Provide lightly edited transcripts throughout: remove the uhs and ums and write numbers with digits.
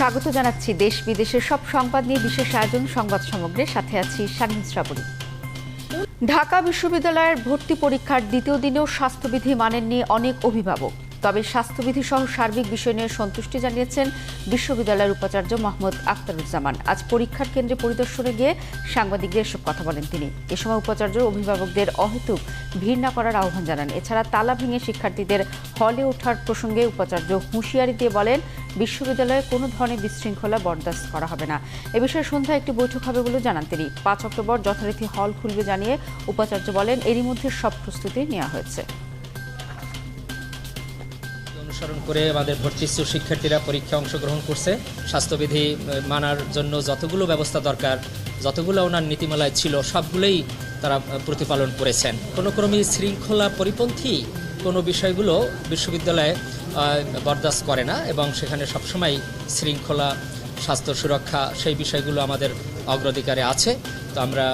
স্বাগত জানাচ্ছি দেশ বিদেশের সব সংবাদ নিয়ে বিশেষ আয়োজন সংবাদ সমগ্রের সাথে আছি শারমিন শ্রাবণী। ঢাকা বিশ্ববিদ্যালয়ের ভর্তি পরীক্ষার দ্বিতীয় দিনেও স্বাস্থ্যবিধি মানেননি অনেক অভিভাবক। তবে স্বাস্থ্যবিধি সহ সার্বিক বিষয় নিয়ে সন্তুষ্টি জানিয়েছেন বিশ্ববিদ্যালয়ের উপাচার্য মোহাম্মদ আখতারুজ্জামান। আজ পরীক্ষার কেন্দ্রে পরিদর্শনে গিয়ে সাংবাদিকদের এসব কথা বলেন তিনি। এ সময় উপাচার্য অভিভাবকদের অহেতুক ভিড় না করার আহ্বান জানান। এছাড়া তালা ভেঙে শিক্ষার্থীদের হলে ওঠার প্রসঙ্গে উপাচার্য হুঁশিয়ারি দিয়ে বলেন, বিশ্ববিদ্যালয়ে কোনো ধরনের বিশৃঙ্খলা বরদাস্ত করা হবে না। এ বিষয়ে সন্ধ্যায় একটি বৈঠক হবে বলে জানান তিনি। 5 অক্টোবর যথারীতি হল খুলবে জানিয়ে উপাচার্য বলেন, এরই মধ্যে সব প্রস্তুতি নেওয়া হয়েছে। অনুসরণ করে আমাদের ভর্তিচ্ছু শিক্ষার্থীরা পরীক্ষায় অংশগ্রহণ করছে। স্বাস্থ্যবিধি মানার জন্য যতগুলো ব্যবস্থা দরকার, যতগুলো ওনার নীতিমালায় ছিল, সবগুলোই তারা প্রতিপালন করেছেন। কোনো ক্রমেই শৃঙ্খলা পরিপন্থী কোনো বিষয়গুলো বিশ্ববিদ্যালয়ে বরদাস্ত করে না এবং সেখানে সবসময় শৃঙ্খলা, স্বাস্থ্য সুরক্ষা সেই বিষয়গুলো আমাদের অগ্রাধিকারে আছে। তো আমরা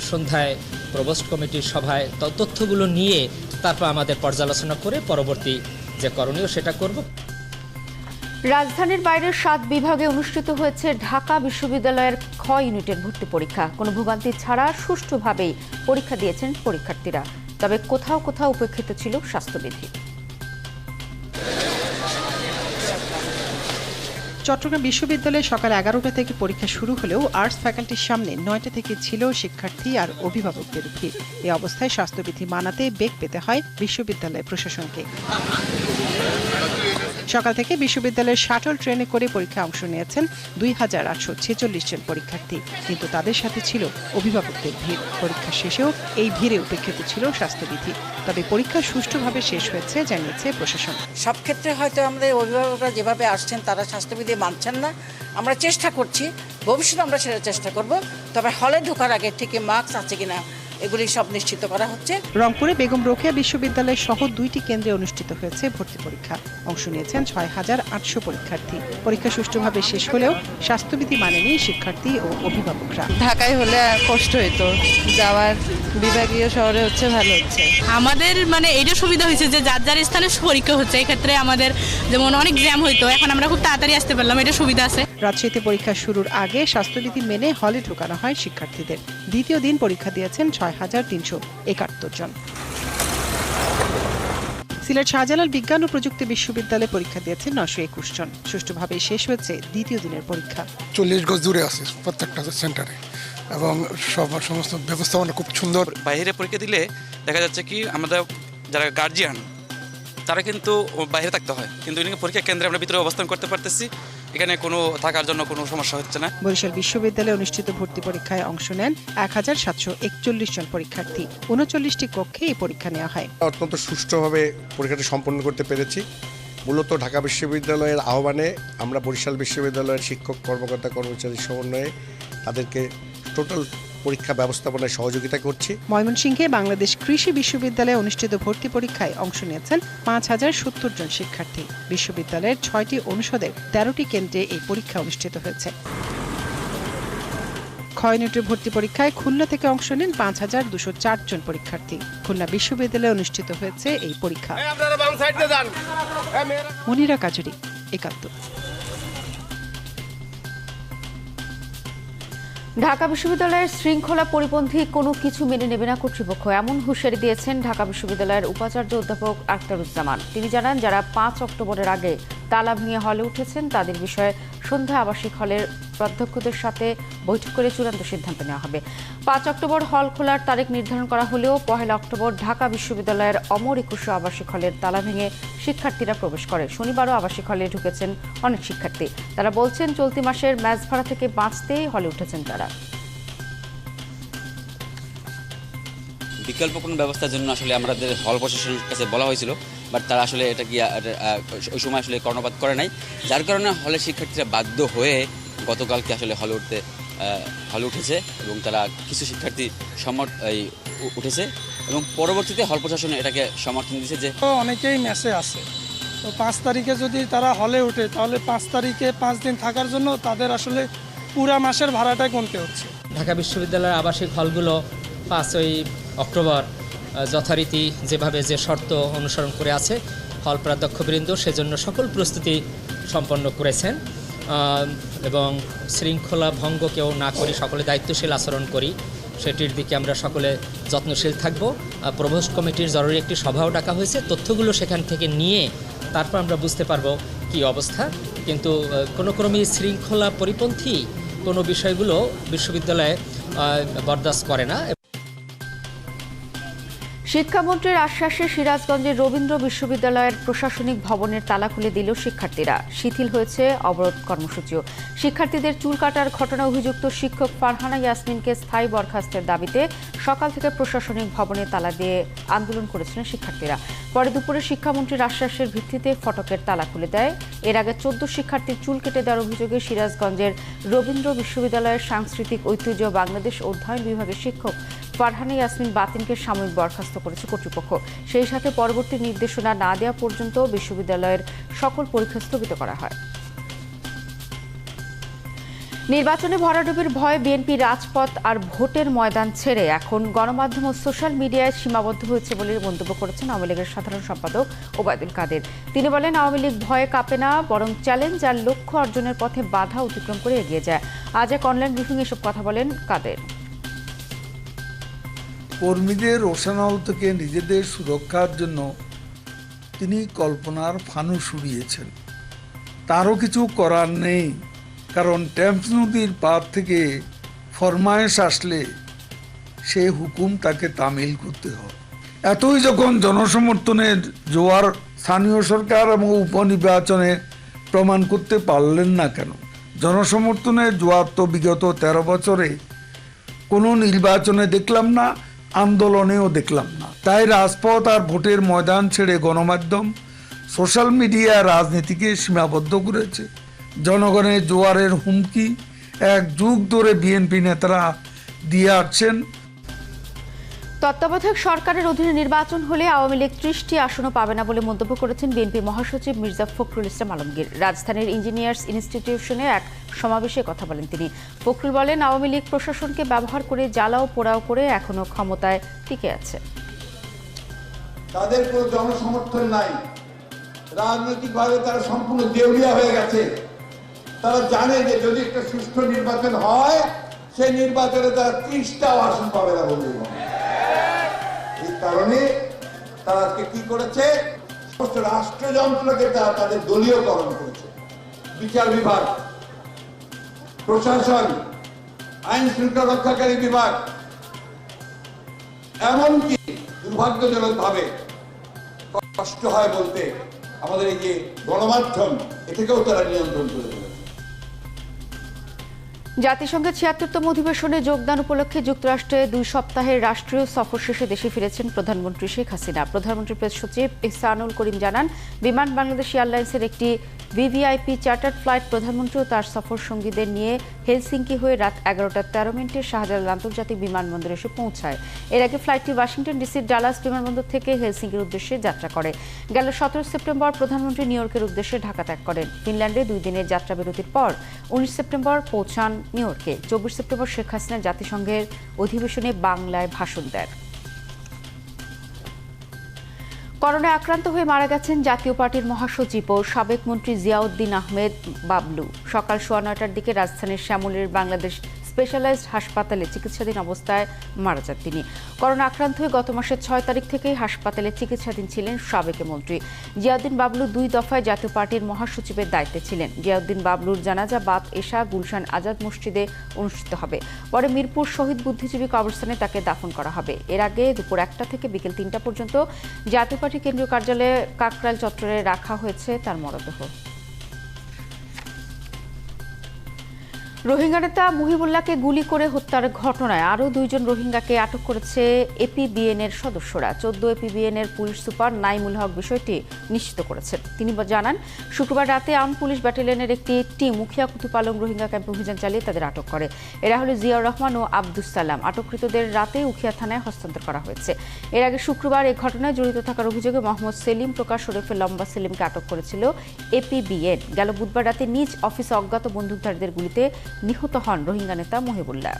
সন্ধ্যায় প্রভোস্ট কমিটির সভায় তথ্যগুলো নিয়ে তারপর আমাদের পর্যালোচনা করে পরবর্তী যে করণীয় সেটা করব। রাজধানীর বাইরের 7 বিভাগে অনুষ্ঠিত হয়েছে ঢাকা বিশ্ববিদ্যালয়ের খ ইউনিটের ভর্তি পরীক্ষা। কোনো ভোগান্তি ছাড়া সুষ্ঠুভাবেই পরীক্ষা দিয়েছেন পরীক্ষার্থীরা। তবে কোথাও কোথাও উপেক্ষিত ছিল স্বাস্থ্যবিধি। চট্টগ্রাম বিশ্ববিদ্যালয়ে সকাল 11টা থেকে পরীক্ষা শুরু হলেও আর্টস ফ্যাকাল্টির সামনে 9টা থেকে ছিল শিক্ষার্থী আর অভিভাবকদের ভিড়। এই অবস্থায় স্বাস্থ্যবিধি মানাতে বেগ পেতে হয় বিশ্ববিদ্যালয় প্রশাসনকে। সকাল থেকে বিশ্ববিদ্যালয়ের শাটল ট্রেনে করে পরীক্ষায় অংশ নিয়েছেন 2846 জন পরীক্ষার্থী, কিন্তু তাদের সাথে ছিল অভিভাবকদের ভিড়। পরীক্ষা শেষেও এই ভিড়ে উপেক্ষিত ছিল স্বাস্থ্যবিধি। তবে পরীক্ষা সুষ্ঠুভাবে শেষ হয়েছে জানিয়েছে প্রশাসন। সব ক্ষেত্রে হয়তো আমাদের অভিভাবকরা যেভাবে আসছেন তারা স্বাস্থ্যবিধি মানছেন না। আমরা চেষ্টা করছি, ভবিষ্যতে আমরা সেটা চেষ্টা করব। তবে হলে ঢোকার আগে ঠিকই মাস্ক আছে কিনা এগুলি সব নিশ্চিত করা হচ্ছে। রংপুরে বেগম রোকেয়া বিশ্ববিদ্যালয় সহ 2টি কেন্দ্রে অনুষ্ঠিত হয়েছে ভর্তি পরীক্ষা। অংশ নিয়েছেন 6800 পরীক্ষার্থী। পরীক্ষা সুষ্ঠুভাবে শেষ হলেও স্বাস্থ্যবিধি মানেনি শিক্ষার্থী ও অভিভাবকরা। ঢাকায় হলে কষ্ট হইতো যাওয়ার, বিভাগীয় শহরে হচ্ছে ভালো হচ্ছে। আমাদের এটা সুবিধা হয়েছে যে যার যার স্থানে পরীক্ষা হচ্ছে। এক্ষেত্রে আমাদের যেমন অনেক জ্যাম হইতো, এখন আমরা খুব তাড়াতাড়ি আসতে পারলাম, এটা সুবিধা আছে। রাজশাহীতে পরীক্ষা শুরুর আগে স্বাস্থ্যবিধি মেনে হলে ঢোকানো হয় শিক্ষার্থীদের। দ্বিতীয় দিন পরীক্ষা দিয়েছেন 6371 জন। সিলেট শাহজালাল বিজ্ঞান ও প্রযুক্তি বিশ্ববিদ্যালয়ে পরীক্ষা দিয়েছেন 921 জন। সুষ্ঠুভাবে শেষ হয়েছে দ্বিতীয় দিনের পরীক্ষা। 40 গজ দূরে আছে প্রত্যেকটা সেন্টারে এবং সমস্ত ব্যবস্থাপনা খুব সুন্দর। বাইরে পরীক্ষা দিলে দেখা যাচ্ছে কি আমাদের যারা গার্জিয়ান তারা কিন্তু বাইরে থাকতে হয়, কিন্তু পরীক্ষা কেন্দ্রে আমরা ভিতরে অবস্থান করতে পারতেছি। এখানে কোনো থাকার জন্য কোনো সমস্যা হচ্ছে না। বরিশাল বিশ্ববিদ্যালয়ে অনুষ্ঠিত ভর্তি পরীক্ষায় অংশ নেন 1741 জন পরীক্ষার্থী। 39টি কক্ষে এই পরীক্ষা নেওয়া হয়। অত্যন্ত সুষ্ঠুভাবে পরীক্ষাটি সম্পন্ন করতে পেরেছি। মূলত ঢাকা বিশ্ববিদ্যালয়ের আহ্বানে আমরা বরিশাল বিশ্ববিদ্যালয়ের শিক্ষক, কর্মকর্তা, কর্মচারীর সমন্বয়ে তাদেরকে টোটাল পরীক্ষা ব্যবস্থাপনায় সহযোগিতা করছি। ময়মনসিংহে বাংলাদেশ কৃষি বিশ্ববিদ্যালয়ে অনুষ্ঠিত ভর্তি পরীক্ষায় অংশ নিয়েছেন 5070 জন শিক্ষার্থী। বিশ্ববিদ্যালয়ের 6টি অনুষদের 13টি কেন্দ্রে এই পরীক্ষা অনুষ্ঠিত হয়েছে। খ ইউনিটের ভর্তি পরীক্ষায় খুলনা থেকে অংশ নেন 5204 জন পরীক্ষার্থী। খুলনা বিশ্ববিদ্যালয়ে অনুষ্ঠিত হয়েছে এই পরীক্ষা। মনিরা কাজুরি, একাত্তর। ঢাকা বিশ্ববিদ্যালয়ের শৃঙ্খলা পরিপন্থী কোনো কিছু মেনে নেবে না কর্তৃপক্ষ, এমন হুঁশিয়ারি দিয়েছেন ঢাকা বিশ্ববিদ্যালয়ের উপাচার্য অধ্যাপক আখতারুজ্জামান। তিনি জানান, যারা 5 অক্টোবরের আগে তালা ভেঙে হলে উঠেছেন তাদের বিষয়ে সন্ধ্যায় আবাসিক হলের অধ্যক্ষদের সাথে বৈঠক করে চূড়ান্ত সিদ্ধান্ত নেওয়া হবে। 5 অক্টোবর হল খোলার তারিখ নির্ধারণ করা হলেও 1 অক্টোবর ঢাকা বিশ্ববিদ্যালয়ের অমর একুশে আবাসিক হলের তালা ভেঙে শিক্ষার্থীরা প্রবেশ করে। শনিবারও আবাসিক হলে ঢুকেছেন অনেক শিক্ষার্থী। তারা বলছেন, চলতি মাসের ম্যাচ ভাড়া থেকে বাঁচতেই হলে উঠেছেন তারা। বিকল্প কোনো ব্যবস্থার জন্য আসলে আমাদের হল প্রশাসনের কাছে বলা হয়েছিল, বাট তারা আসলে এটা কি ওই সময় আসলে কর্ণপাত করে নাই, যার কারণে হলের শিক্ষার্থীরা বাধ্য হয়ে গতকালকে আসলে হলে উঠেছে এবং তারা কিছু শিক্ষার্থী উঠেছে এবং পরবর্তীতে হল প্রশাসন এটাকে সমর্থন দিয়েছে যে অনেকেই মেসে আছে। তো 5 তারিখে যদি তারা হলে ওঠে তাহলে 5 তারিখে 5 দিন থাকার জন্য তাদের আসলে পুরা মাসের ভাড়াটা গুনতে হচ্ছে। ঢাকা বিশ্ববিদ্যালয়ের আবাসিক হলগুলো 5ই অক্টোবর যথারীতি যেভাবে যে শর্ত অনুসরণ করে আছে হল প্রাধ্যক্ষবৃন্দ সেজন্য সকল প্রস্তুতি সম্পন্ন করেছেন এবং শৃঙ্খলা ভঙ্গ কেউ না করি, সকলে দায়িত্বশীল আচরণ করি, সেটির দিকে আমরা সকলে যত্নশীল থাকব। প্রভোস্ট কমিটির জরুরি একটি সভাও ডাকা হয়েছে, তথ্যগুলো সেখান থেকে নিয়ে তারপর আমরা বুঝতে পারবো কি অবস্থা। কিন্তু কোনো ক্রমেই শৃঙ্খলা পরিপন্থী কোনো বিষয়গুলো বিশ্ববিদ্যালয়ে বরদাস্ত করে না। শিক্ষামন্ত্রীর আশ্বাসে সিরাজগঞ্জের রবীন্দ্র বিশ্ববিদ্যালয়ের প্রশাসনিক ভবনের তালা খুলে দিল শিক্ষার্থীরা। শিথিল হয়েছে অবরোধ কর্মসূচিও। শিক্ষার্থীদের চুল কাটার ঘটনায় অভিযুক্ত শিক্ষক ফারহানা ইয়াসমিনকে স্থায়ী বরখাস্তের দাবিতে সকাল থেকে প্রশাসনিক ভবনে তালা দিয়ে আন্দোলন করেছিলেন শিক্ষার্থীরা। পরে দুপুরে শিক্ষামন্ত্রীর আশ্বাসের ভিত্তিতে ফটকের তালা খুলে দেয়। এর আগে 14 শিক্ষার্থীর চুল কেটে দেওয়ার অভিযোগে সিরাজগঞ্জের রবীন্দ্র বিশ্ববিদ্যালয়ের সাংস্কৃতিক ঐতিহ্য বাংলাদেশ অধ্যয়ন বিভাগের শিক্ষক ফারহানা ইয়াসমিন বাতিনকে সাময়িক বরখাস্ত করেছে কর্তৃপক্ষ। সেই সাথে পরবর্তী নির্দেশনা না দেওয়া পর্যন্ত বিশ্ববিদ্যালয়ের সকল পরীক্ষা স্থগিত করা হয়। নির্বাচনে ভরাডুবির ভয়ে বিএনপি রাজপথ আর ভোটের ময়দান ছেড়ে এখন গণমাধ্যম ও সোশ্যাল মিডিয়ায় সীমাবদ্ধ হয়েছে বলে মন্তব্য করেছেন আওয়ামী লীগের সাধারণ সম্পাদক ওবায়দুল কাদের। তিনি বলেন, আওয়ামী লীগ ভয়ে কাঁপে না, বরং চ্যালেঞ্জ আর লক্ষ্য অর্জনের পথে বাধা অতিক্রম করে এগিয়ে যায়। আজ এক অনলাইন ব্রিফিং এসব কথা বলেন কাদের। কর্মীদের রোশানল থেকে নিজেদের সুরক্ষার জন্য তিনি কল্পনার ফানুস উড়িয়েছেন। তারও কিছু করার নেই, কারণ টেমস নদীর পার থেকে ফরমায়েশ আসলে সে হুকুম তাকে তামিল করতে হয়। এতই যখন জনসমর্থনের জোয়ার স্থানীয় সরকার এবং উপনির্বাচনে প্রমাণ করতে পারলেন না কেন? জনসমর্থনের জোয়ার তো বিগত 13 বছরে কোনো নির্বাচনে দেখলাম না, আন্দোলনেও দেখলাম না। তাই রাজপথ আর ভোটের ময়দান ছেড়ে গণমাধ্যম, সোশ্যাল মিডিয়া রাজনীতিকে সীমাবদ্ধ করেছে। জনগণের জোয়ারের হুমকি এক যুগ ধরে বিএনপি নেতারা দিয়ে আসছেন। তত্ত্বাবধায়ক সরকারের অধীনে নির্বাচন হলে আওয়ামী লীগ 30টি আসনও পাবে না বলে মন্তব্য করেছেন বিএনপি মহাসচিব মির্জা ফখরুল ইসলাম আলমগীর। রাজধানীর ইঞ্জিনিয়ার্স ইনস্টিটিউশনে এক সমাবেশে কথা বলেন তিনি। ফখরুল বলেন, আওয়ামী লীগ প্রশাসনকে ব্যবহার করে জ্বালাও পোড়াও করে এখনো ক্ষমতায় টিকে আছে। তাদের কোনো জনসমর্থন নাই, রাজনৈতিকভাবে তারা সম্পূর্ণ দেউলিয়া হয়ে গেছে। তারা জানে যে যদি একটা সুষ্ঠু নির্বাচন হয়, সেই নির্বাচনে তারা 30টাও আসন পাবে না বলে। এই কারণে তারা আজকে কি করেছে, সমস্ত রাষ্ট্রযন্ত্রকে তারা তাদের দলীয়করণ করেছে। বিচার বিভাগ, প্রশাসন, আইন শৃঙ্খলা রক্ষাকারী বিভাগ, এমনকি দুর্ভাগ্যজনক ভাবে কষ্ট হয় বলতে আমাদের এই যে গণমাধ্যম, এটাকেও তারা নিয়ন্ত্রণ করে ফেলেছে। জাতিসংঘের 76তম অধিবেশনে যোগদান উপলক্ষে যুক্তরাষ্ট্রে 2 সপ্তাহের রাষ্ট্রীয় সফর শেষে দেশে ফিরেছেন প্রধানমন্ত্রী শেখ হাসিনা। প্রধানমন্ত্রীর প্রেস সচিব ইহসানুল করিম জানান, বিমান বাংলাদেশ এয়ারলাইন্সের একটি ভিভিআইপি চার্টার্ড ফ্লাইট প্রধানমন্ত্রী ও তার সফর সঙ্গীদের নিয়ে হেলসিঙ্কি হয়ে রাত 11:13 শাহজালাল আন্তর্জাতিক বিমানবন্দরে এসে পৌঁছায়। এর আগে ফ্লাইটটি ওয়াশিংটন ডিসির ডালাস বিমানবন্দর থেকে হেলসিঙ্কির উদ্দেশ্যে যাত্রা করে। গেল 17 সেপ্টেম্বর প্রধানমন্ত্রী নিউ ইয়র্কের উদ্দেশ্যে ঢাকা ত্যাগ করেন। ফিনল্যান্ডে 2 দিনের যাত্রা বিরতির পর 19 সেপ্টেম্বর পৌঁছান নিউ ইয়র্কে। 24 সেপ্টেম্বর শেখ হাসিনা জাতিসংঘের অধিবেশনে বাংলায় ভাষণ দেন। করোনায় আক্রান্ত হয়ে মারা গেছেন জাতীয় পার্টির মহাসচিব ও সাবেক মন্ত্রী জিয়াউদ্দিন আহমেদ বাবলু। সকাল 9:15টার দিকে রাজধানীর শ্যামলীর বাংলাদেশ স্পেশালাইজড হাসপাতালে চিকিৎসাধীন অবস্থায় মারা যান তিনি। করোনা আক্রান্ত হয়ে গত মাসের 6 তারিখ থেকেই হাসপাতালে চিকিৎসাধীন ছিলেন সাবেক মন্ত্রী জিয়াউদ্দিন বাবলু। 2 দফায় জাতীয় পার্টির মহাসচিবের দায়িত্বে ছিলেন। জিয়াউদ্দিন বাবলুর জানাজা বাদ এশা গুলশান আজাদ মসজিদে অনুষ্ঠিত হবে। পরে মিরপুর শহীদ বুদ্ধিজীবী কবরস্থানে তাকে দাফন করা হবে। এর আগে দুপুর 1টা থেকে বিকেল 3টা পর্যন্ত জাতীয় পার্টির কেন্দ্রীয় কার্যালয়ে কাকরাইল চত্বরে রাখা হয়েছে তার মরদেহ। রোহিঙ্গা নেতা মুহিবুল্লাহকে গুলি করে হত্যার ঘটনায় আরও 2 জন রোহিঙ্গাকে আটক করেছে এপিবিএনের সদস্যরা। 14 এপিবিএনের পুলিশ সুপার নাইমুল হক বিষয়টি নিশ্চিত করেছেন। তিনি জানান, শুক্রবার রাতে আর্ম পুলিশ ব্যাটালিয়নের একটি টিম উখিয়া কুতুপালং রোহিঙ্গা ক্যাম্পে অভিযান চালিয়ে তাদের আটক করে। এরা হলো জিয়াউর রহমান ও আব্দুস সালাম। আটককৃতদের রাতে উখিয়া থানায় হস্তান্তর করা হয়েছে। এর আগে শুক্রবার এই ঘটনায় জড়িত থাকার অভিযোগে মোহাম্মদ সেলিম প্রকাশ ওরফে লম্বা সেলিমকে আটক করেছিল এপিবিএন। গেল বুধবার রাতে নিজ অফিসে অজ্ঞাত বন্দুকধারীদের গুলিতে নিহত হন রোহিঙ্গা নেতা মুহিবুল্লাহ।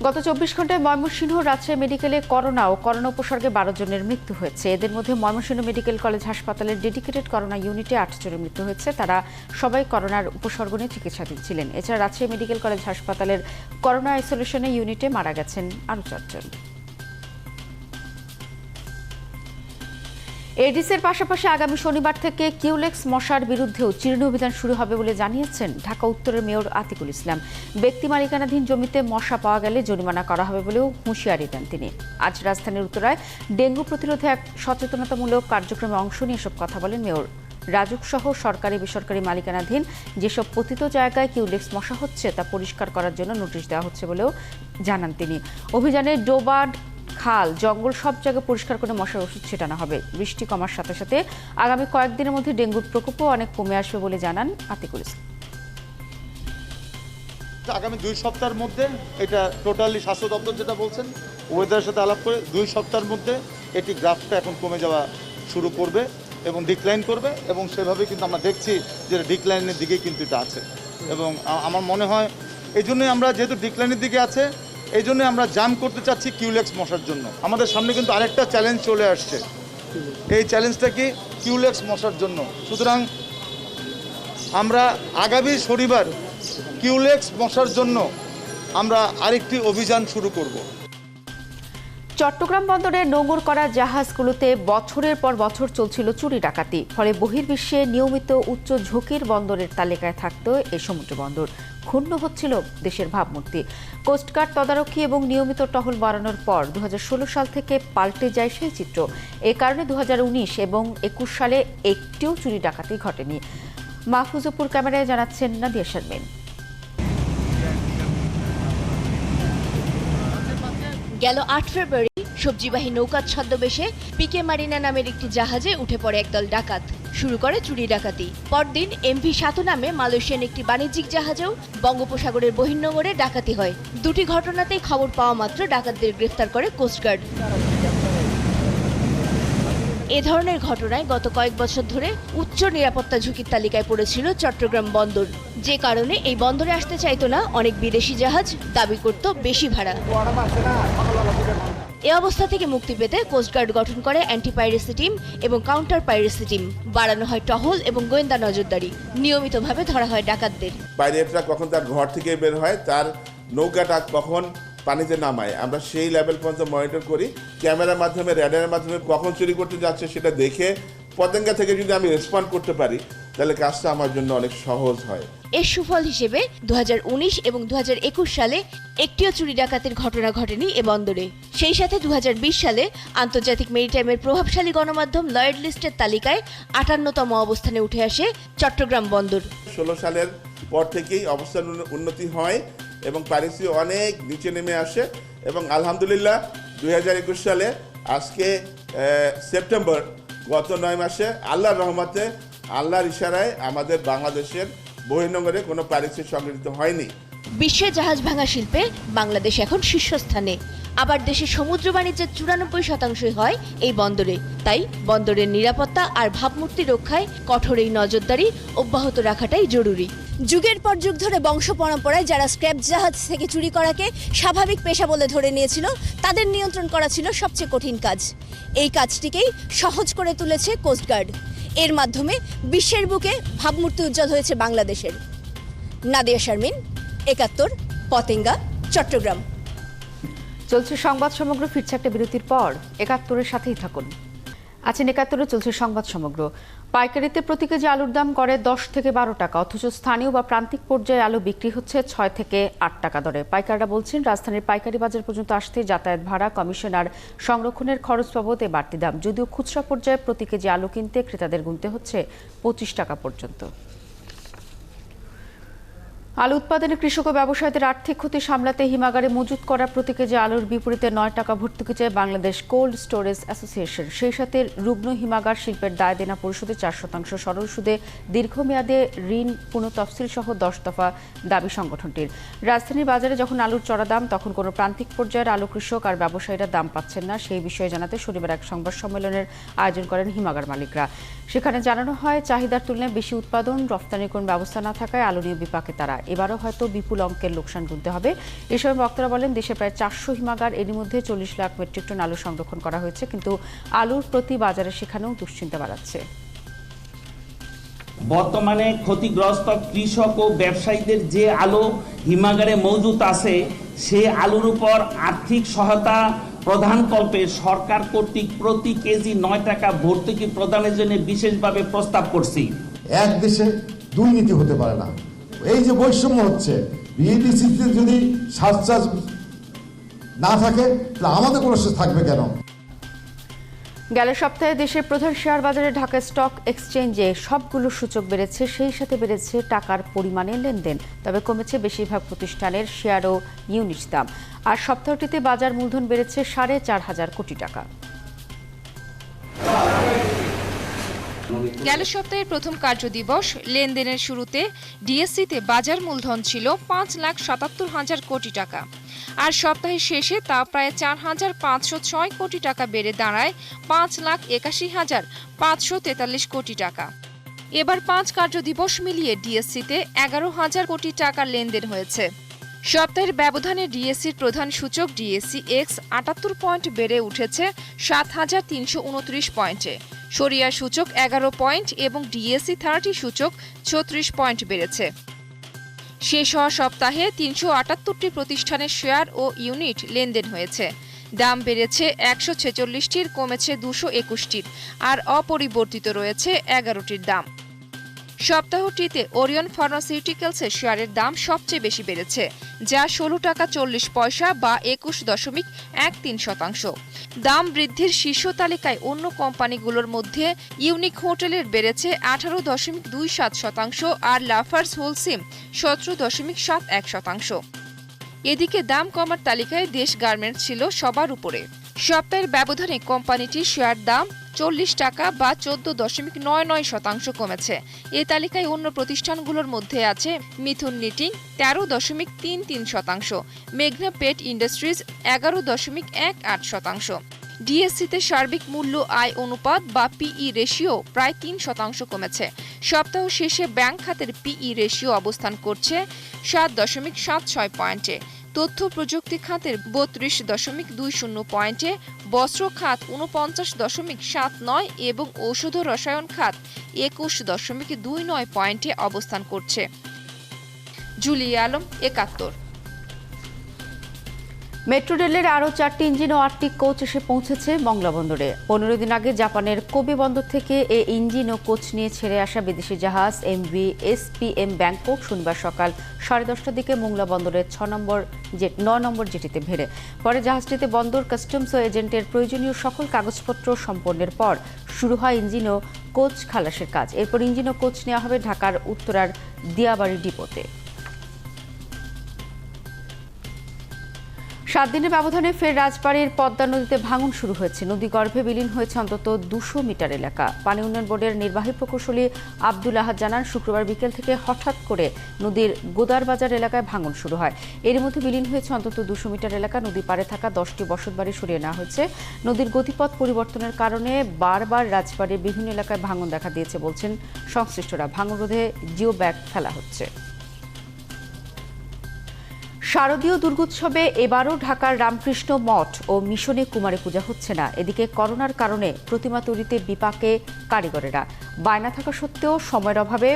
গত 24 ঘন্টায় ময়মনসিংহ রাজশাহী মেডিকেলে করোনা ও করোনা উপসর্গে 12 জনের মৃত্যু হয়েছে। এদের মধ্যে ময়মনসিংহ মেডিকেল কলেজ হাসপাতালের ডেডিকেটেড করোনা ইউনিটে 8 জনের মৃত্যু হয়েছে। তারা সবাই করোনার উপসর্গ নিয়ে চিকিৎসাধীন ছিলেন। এছাড়া রাজশাহী মেডিকেল কলেজ হাসপাতালের করোনা আইসোলেশনে ইউনিটে মারা গেছেন আরও 4 জন। এডিসের পাশাপাশি আগামী শনিবার থেকে কিউলেক্স মশার বিরুদ্ধেও চিরুনি অভিযান শুরু হবে বলে জানিয়েছেন ঢাকা উত্তরের মেয়র আতিকুল ইসলাম। ব্যক্তি মালিকানাধীন জমিতে মশা পাওয়া গেলে জরিমানা করা হবে বলেও হুঁশিয়ারি দেন তিনি। আজ রাজধানীর উত্তরায় ডেঙ্গু প্রতিরোধে এক সচেতনতামূলক কার্যক্রমে অংশ নিয়ে এসব কথা বলেন মেয়র। রাজুক সহ সরকারি বেসরকারি মালিকানাধীন যেসব পতিত জায়গায় কিউলেক্স মশা হচ্ছে তা পরিষ্কার করার জন্য নোটিশ দেওয়া হচ্ছে বলেও জানান তিনি। অভিযানে ডোবা, খাল, জঙ্গল সব জায়গায় পরিষ্কার করে মশার ওষুধ ছেটানো হবে। বৃষ্টি কমার সাথে সাথে আগামী কয়েকদিনের মধ্যে ডেঙ্গুর প্রকোপও অনেক কমে আসবে বলে জানান আতিকুল ইসলাম। আগামী 2 সপ্তাহের মধ্যে এটা টোটালি স্বাস্থ্য দপ্তর যেটা বলছেন ওয়েদারের সাথে আলাপ করে 2 সপ্তাহের মধ্যে এটি গ্রাফটা এখন কমে যাওয়া শুরু করবে এবং ডিক্লাইন করবে, এবং সেভাবে কিন্তু আমরা দেখছি যে ডিক্লাইনের দিকেই কিন্তু এটা আছে। এবং আমার মনে হয় এই জন্যই আমরা, যেহেতু ডিক্লাইনের দিকে আছে, এই জন্য আমরা জাম করতে চাচ্ছি কিউলেক্স মশার জন্য। আমাদের সামনে কিন্তু আরেকটা চ্যালেঞ্জ চলে আসছে, এই চ্যালেঞ্জটা কি কিউলেক্স মশার জন্য। সুতরাং আমরা আগামী শনিবার কিউলেক্স মশার জন্য আমরা আরেকটি অভিযান শুরু করব। চট্টগ্রাম বন্দরে নোঙর করা জাহাজগুলোতে বছরের পর বছর চলছিল চুরি ডাকাতি। ফলে বহির্বিশ্বে নিয়মিত উচ্চ ঝুঁকির বন্দরের তালিকায় থাকত এই সমুদ্র বন্দর। ক্ষুণ্ণ হচ্ছিল দেশের ভাবমূর্তি। কোস্টগার্ড তদারকি এবং নিয়মিত টহল বাড়ানোর পর 2016 সাল থেকে পাল্টে যায় সেই চিত্র। এ কারণে 2019 এবং 21 সালে একটিও চুরি ডাকাতি ঘটেনি। মাহফুজপুর ক্যামেরায় জানাচ্ছেন নাদিয়া শারমিন। গেল 8 ফেব্রুয়ারি সবজিবাহী নৌকার ছদ্মবেশে পিকে মারিনা নামের একটি জাহাজে উঠে পড়ে একদল ডাকাত, শুরু করে চুরি ডাকাতি। পরদিন MV সাতু নামে মালয়েশিয়ান একটি বাণিজ্যিক জাহাজেও বঙ্গোপসাগরের বহির্নোঙরে ডাকাতি হয়। দুটি ঘটনাতেই খবর পাওয়া মাত্র ডাকাতদের গ্রেফতার করে কোস্টগার্ড। এ ধরনের ঘটনায় গত কয়েক বছর ধরে উচ্চ নিরাপত্তা ঝুঁকির তালিকায় পড়েছিল চট্টগ্রাম বন্দর, যে কারণে এই বন্দরে আসতে চাইতো না অনেক বিদেশি জাহাজ, দাবি করত বেশি ভাড়া। এ অবস্থা থেকে মুক্তি পেতে কোস্টগার্ড গঠন করে অ্যান্টি পাইরেসি টিম এবং কাউন্টার পাইরেসি টিম। বাড়ানো হয় টহল এবং গোয়েন্দা নজরদারি। নিয়মিতভাবে ধরা হয় ডাকাতদের। পাইরেটরা কখন তার ঘর থেকে বের হয়, তার নৌকাটা কখন পানিতে নামায়, আমরা সেই লেভেল পর্যন্ত মনিটর করি। ক্যামেরার মাধ্যমে, র্যাডারের মাধ্যমে কখন চুরি করতে যাচ্ছে সেটা দেখে পতেঙ্গা থেকে যদি আমি রেসপন্ড করতে পারি, তাহলে কাজটা আমার জন্য অনেক সহজ হয়। এর সুফল হিসেবে 2019 এবং 2021 সালে একটিও চুরি ডাকাতির ঘটনা ঘটেনি এ বন্দরে। সেই সাথে 2020 সালে আন্তর্জাতিক মেরিটাইমের প্রভাবশালী গণমাধ্যম লয়েড লিস্টের তালিকায় 58তম অবস্থানে উঠে আসে চট্টগ্রাম বন্দর। 16 সালের পর থেকেই অবস্থার উন্নতি হয় এবং পাইরেসি অনেক নিচে নেমে আসে, এবং আলহামদুলিল্লাহ 2021 সালে আজকে সেপ্টেম্বর, গত 9 মাসে আল্লাহর রহমতে, আল্লাহর ইশারায় আমাদের বাংলাদেশের বহির্নোঙরে কোনো পাইরেসি সংঘটিত হয়নি। বিশ্বে জাহাজ ভাঙা শিল্পে বাংলাদেশ এখন শীর্ষস্থানে। আবার দেশের সমুদ্র বাণিজ্যের 94% হয় এই বন্দরে। তাই বন্দরের নিরাপত্তা আর ভাবমূর্তি রক্ষায় কঠোর এই নজরদারি অব্যাহত রাখাটাই জরুরি। যুগের পর যুগ ধরে বংশ পরম্পরায় যারা স্ক্র্যাপ জাহাজ থেকে চুরি করাকে স্বাভাবিক পেশা বলে ধরে নিয়েছিল, তাদের নিয়ন্ত্রণ করা ছিল সবচেয়ে কঠিন কাজ। এই কাজটিকেই সহজ করে তুলেছে কোস্টগার্ড। এর মাধ্যমে বিশ্বের বুকে ভাবমূর্তি উজ্জ্বল হয়েছে বাংলাদেশের। নাদিয়া শারমিন, 71, পতেঙ্গা, চট্টগ্রাম। চলছে সংবাদ সমগ্র, ফিরছে একটা বিরতির পর। 71-এর সাথেই থাকুন। আছেন 71-এ চলছে সংবাদ সমগ্র। পাইকারিতে প্রতি কেজি আলুর দাম করে 10 থেকে 12 টাকা, অথচ স্থানীয় বা প্রান্তিক পর্যায়ে আলু বিক্রি হচ্ছে 6 থেকে 8 টাকা দরে। পাইকাররা বলছেন রাজধানীর পাইকারি বাজার পর্যন্ত আসতে যাতায়াত ভাড়া, কমিশন আর সংরক্ষণের খরচ বাবদ এ বাড়তি দাম। যদিও খুচরা পর্যায়ে প্রতি কেজি আলু কিনতে ক্রেতাদের গুনতে হচ্ছে 25 টাকা পর্যন্ত। আলু উৎপাদনে কৃষক ও ব্যবসায়ীদের আর্থিক ক্ষতি সামলাতে হিমাগারে মজুত করা প্রতি কেজি আলুর বিপরীতে 9 টাকা ভর্তুকি চায় বাংলাদেশ কোল্ড স্টোরেজ অ্যাসোসিয়েশন। সেই সাথে রুগ্ন হিমাগার শিল্পের দায় দেনা পরিশোধে 4% সরল সুদে দীর্ঘমেয়াদে ঋণ পুনঃতফসিল সহ 10 দফা দাবি সংগঠনটির। রাজধানীর বাজারে যখন আলুর চড়া দাম, তখন কোনো প্রান্তিক পর্যায়ের আলু কৃষক আর ব্যবসায়ীরা দাম পাচ্ছেন না। সেই বিষয়ে জানাতে শনিবার এক সংবাদ সম্মেলনের আয়োজন করেন হিমাগার মালিকরা। সেখানে জানানো হয়, চাহিদার তুলনায় বেশি উৎপাদন, রফতানির কোনো ব্যবস্থা না থাকায় আলু নিয়ে বিপাকে তারা। এবারও হয়তো বিপুল অঙ্কের লোকসান গুনতে হবে। এ সময় বক্তারা বলেন, দেশে প্রায় 400 হিমাগার, এরই মধ্যে 40 লাখ মেট্রিক টন আলু সংরক্ষণ করা হয়েছে, কিন্তু আলুর প্রতি বাজারে সেখানেও দুশ্চিন্তা বাড়াচ্ছে। বর্তমানে ক্ষতিগ্রস্ত কৃষক ও ব্যবসায়ীদের যে আলু হিমাগারে মজুত আছে, সে আলুর উপর আর্থিক সহায়তা প্রদানকল্পে সরকার কর্তৃক প্রতি কেজি 9 টাকা ভর্তুকি প্রদানের জন্য বিশেষভাবে প্রস্তাব করছি। এক দেশে দুই নীতি হতে পারে না। এই যে বৈষম্য হচ্ছে, বিএডিসিতে যদি সাশ্বাস না থাকে তাহলে আমাদের কোনো শেষ থাকবে কেন? গেল সপ্তাহে দেশের প্রধান শেয়ার বাজারে ঢাকা স্টক এক্সচেঞ্জে সবগুলো সূচক বেড়েছে, সেই সাথে বেড়েছে টাকার পরিমাণে লেনদেন। তবে কমেছে বেশিরভাগ প্রতিষ্ঠানের শেয়ার ও ইউনিট দাম। আর সপ্তাহটিতে বাজার মূলধন বেড়েছে 4,500 কোটি টাকা। গেল সপ্তাহের প্রথম কার্যদিবস লেনদেনের শুরুতে ডিএসসিতে বাজার মূলধন ছিল 5,77,000 কোটি টাকা, আর সপ্তাহের শেষে তা প্রায় 4,506 কোটি টাকা বেড়ে দাঁড়ায় 5,81,543 কোটি টাকা। এবার 5 কার্যদিবস মিলিয়ে ডিএসসিতে 11,000 কোটি টাকার লেনদেন হয়েছে। সপ্তাহের ব্যবধানে ডিএসসির প্রধান সূচক ডিএসসি এক্স 78 পয়েন্ট বেড়ে উঠেছে 7,329 পয়েন্টে, সরিয়া সূচক 11 পয়েন্ট এবং ডিএসসি 30 সূচক 36 পয়েন্ট বেড়েছে। শেষ হওয়া সপ্তাহে 378টি প্রতিষ্ঠানের শেয়ার ও ইউনিট লেনদেন হয়েছে। দাম বেড়েছে 146টির, কমেছে 221টির, আর অপরিবর্তিত রয়েছে 11টির দাম। সপ্তাহটিতে ওরিয়ন ফার্মাসিউটিক্যালসের শেয়ারের দাম সবচেয়ে বেশি বেড়েছে, যা 16 টাকা 40 পয়সা বা 21.13%। দাম বৃদ্ধির শীর্ষ তালিকায় অন্য কোম্পানিগুলোর মধ্যে ইউনিক হোটেলের বেড়েছে 18.27%, আর লাফার্স হোলসিম 17.71%। এদিকে দাম কমার তালিকায় দেশ গার্মেন্টস ছিল সবার উপরে। সপ্তাহের ব্যবধানে কোম্পানিটির শেয়ার দাম 40 টাকা বা 14.99% কমেছে। এ তালিকায় অন্য প্রতিষ্ঠানগুলোর মধ্যে আছে মিথুন নিটিং 13.33%, মেঘনা পেট ইন্ডাস্ট্রিজ 11.18%। ডিএসসিতে সার্বিক মূল্য আয় অনুপাত বা পিই রেশিও প্রায় 3% কমেছে। সপ্তাহ শেষে ব্যাংক খাতের পিই রেশিও অবস্থান করছে 7.76 পয়েন্টে, তথ্য প্রযুক্তি খাতের 32.20 পয়েন্টে, বস্ত্র খাত 49.79 এবং ঔষধ রসায়ন খাত 21.29 পয়েন্টে অবস্থান করছে। জুলিয়া আলম, 71। মেট্রো রেলের আরও 4টি ইঞ্জিন ও 8টি কোচ এসে পৌঁছেছে মংলা বন্দরে। 15 দিন আগে জাপানের কোবে বন্দর থেকে এ ইঞ্জিন ও কোচ নিয়ে ছেড়ে আসা বিদেশি জাহাজ এমভি এসপিএম ব্যাংকক শনিবার সকাল 10:30টার দিকে মোংলা বন্দরের 9 নম্বর জেটিতে ভেড়ে পরে। জাহাজটিতে বন্দর কাস্টমস ও এজেন্টের প্রয়োজনীয় সকল কাগজপত্র সম্পন্নের পর শুরু হয় ইঞ্জিন ও কোচ খালাসের কাজ। এরপর ইঞ্জিন ও কোচ নেওয়া হবে ঢাকার উত্তরার দিয়াবাড়ি ডিপোতে। 7 দিনের ব্যবধানে ফের রাজবাড়ীর পদ্মা নদীতে ভাঙন শুরু হয়েছে। নদী গর্ভে বিলীন হয়েছে অন্তত 200 মিটার এলাকা। পানি উন্নয়ন বোর্ডের নির্বাহী প্রকৌশলী আব্দুল আহাদ জানান, শুক্রবার বিকেল থেকে হঠাৎ করে নদীর গোদারবাজার এলাকায় ভাঙন শুরু হয়। এর মধ্যে বিলীন হয়েছে অন্তত 200 মিটার এলাকা। নদী পাড়ে থাকা 10টি বসতবাড়ি সরিয়ে নেওয়া হয়েছে। নদীর গতিপথ পরিবর্তনের কারণে বারবার রাজবাড়ির বিভিন্ন এলাকায় ভাঙন দেখা দিয়েছে বলছেন সংশ্লিষ্টরা। ভাঙন রোধে জিও ব্যাগ ফেলা হচ্ছে। শারদীয় দুর্গোৎসবে এবারও ঢাকার রামকৃষ্ণ মঠ ও মিশনে কুমারী পূজা হচ্ছে না। এদিকে করোনার কারণে প্রতিমা তৈরিতে বিপাকে কারিগরেরা। বায়না থাকা সত্ত্বেও সময়ের অভাবে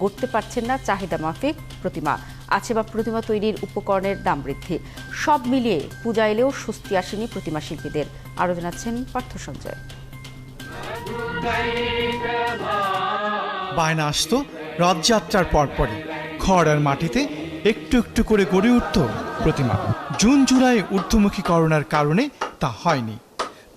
গড়তে পারছেন না চাহিদা মাফিক প্রতিমা। আছে বা প্রতিমা তৈরির উপকরণের দাম বৃদ্ধি। সব মিলিয়ে পূজা এলেও স্বস্তি আসেনি প্রতিমা শিল্পীদের। আরও জানাচ্ছেন পার্থ সঞ্জয়। বায়না আসতো রথযাত্রার পরপরই। খড় আর মাটিতে একটু একটু করে গড়ে উঠত প্রতিমা। জুন জুলাই ঊর্ধ্বমুখী করোনার কারণে তা হয়নি।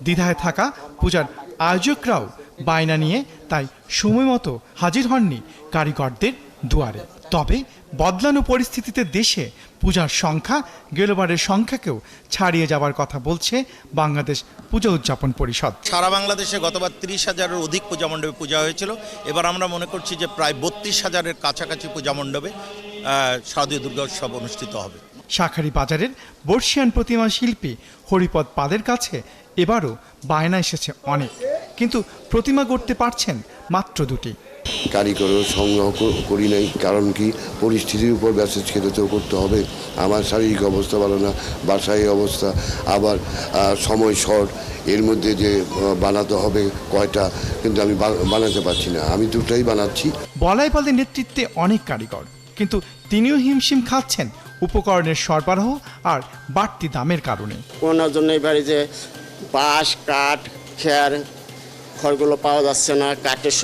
দ্বিধায় থাকা পূজার আয়োজকরাও বায়না নিয়ে তাই সময় মতো হাজির হননি কারিগরদের দুয়ারে। তবে বদলানো পরিস্থিতিতে দেশে পূজার সংখ্যা গেলবারের সংখ্যাকেও ছাড়িয়ে যাবার কথা বলছে বাংলাদেশ পূজা উদযাপন পরিষদ। সারা বাংলাদেশে গতবার 30,000-এর অধিক পূজা মণ্ডপে পূজা হয়েছিল। এবার আমরা মনে করছি যে প্রায় 32,000-এর কাছাকাছি পূজা মণ্ডপে শারদীয় দুর্গোৎসব অনুষ্ঠিত হবে। শাঁখারী বাজারের বর্ষিয়ান প্রতিমা শিল্পী হরিপদ পাদের কাছে এবারও বায়না এসেছে অনেক, কিন্তু প্রতিমা গড়তে পারছেন মাত্র 2টি। কারিগরও সংগ্রহ করি নাই, কারণ কি পরিস্থিতির উপর ব্যাসেজ খেতে তো করতে হবে। আমার শারীরিক অবস্থা ভালো না, বাসায় অবস্থা, আবার সময় শর্ট, এর মধ্যে যে বানাতে হবে কয়টা, কিন্তু আমি বানাতে পারছি না, আমি দুটাই বানাচ্ছি। বলাই পালে নেতৃত্বে অনেক কারিগর, কিন্তু তিনিও হিমশিম খাচ্ছেন উপকরণের সরবরাহ আর বাড়তি দামের কারণে। কোনোর জন্য এবারে যে বাঁশ, কাঠ, খেয়ার, খড়গুলো পাওয়া যাচ্ছে না, কাঠের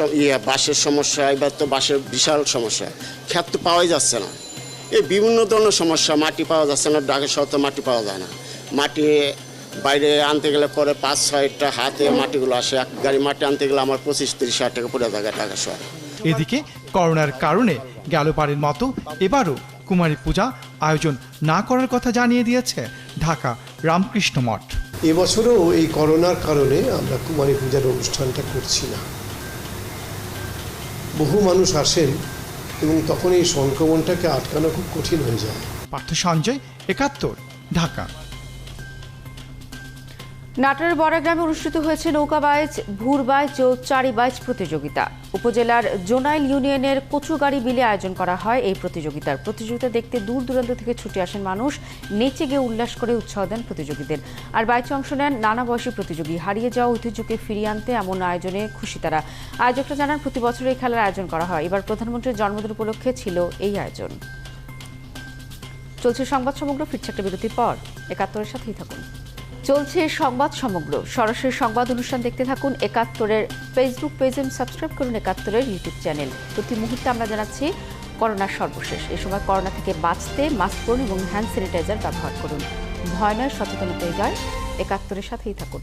বাঁশের সমস্যা, এবার তো বাঁশের বিশাল সমস্যা, খেত তো পাওয়াই যাচ্ছে না, এই বিভিন্ন ধরনের সমস্যা, মাটি পাওয়া যাচ্ছে না, ঢাকা শহর তো মাটি পাওয়া যায় না, মাটি বাইরে আনতে গেলে পরে 5-6টা হাতে মাটিগুলো আসে, এক গাড়ি মাটি আনতে গেলে আমার 25-30 হাজার টাকা পড়ে যায় ঢাকা শহরে। এদিকে করোনার কারণে গেলবারের মতো এবারও কুমারী পূজা আয়োজন না করার কথা জানিয়ে দিয়েছে ঢাকা রামকৃষ্ণ মঠ। এবছরও এই করোনার কারণে আমরা কুমারী পূজার অনুষ্ঠানটা করছি না। বহু মানুষ আসেন এবং তখন এই সংক্রমণটাকে আটকানো খুব কঠিন হয়ে যায়। পার্থ সঞ্জয়, ৭১, ঢাকা। নাটোরের বড়াগ্রামে অনুষ্ঠিত হয়েছে নৌকাবাইজ, ভুরবাইজ ও চারিবাইজ প্রতিযোগিতা। উপজেলার জোনাইল ইউনিয়নের কচুগাড়ি বিলে আয়োজন করা হয় এই প্রতিযোগিতা দেখতে দূর দূরান্ত থেকে ছুটে আসেন মানুষ, নেচে গিয়ে উল্লাস করে উৎসাহ দেন প্রতিযোগীদের। আর বাইচে অংশ নেন নানা বয়সী প্রতিযোগী। হারিয়ে যাওয়া ঐতিহ্যকে ফিরিয়ে আনতে এমন আয়োজনে খুশি তারা। আয়োজকরা জানান প্রতি বছর এই খেলার আয়োজন করা হয়, এবার প্রধানমন্ত্রীর জন্মদিন উপলক্ষে ছিল এই আয়োজন। চলছে সংবাদ সমগ্র, ফিরছে একটা বিরতির পর। ৭১-এর সাথেই থাকুন। চলছে সংবাদ সমগ্র, সরাসরি সংবাদ অনুষ্ঠান দেখতে থাকুন ৭১-এর ফেসবুক পেজে, সাবস্ক্রাইব করুন ৭১-এর ইউটিউব চ্যানেল। প্রতি মুহূর্তে আমরা জানাচ্ছি করোনার সর্বশেষ। এই সময় করোনা থেকে বাঁচতে মাস্ক পরুন এবং হ্যান্ড স্যানিটাইজার ব্যবহার করুন। ভয় নয়, সচেতনতা এগিয়ে ৭১-এর সাথেই থাকুন।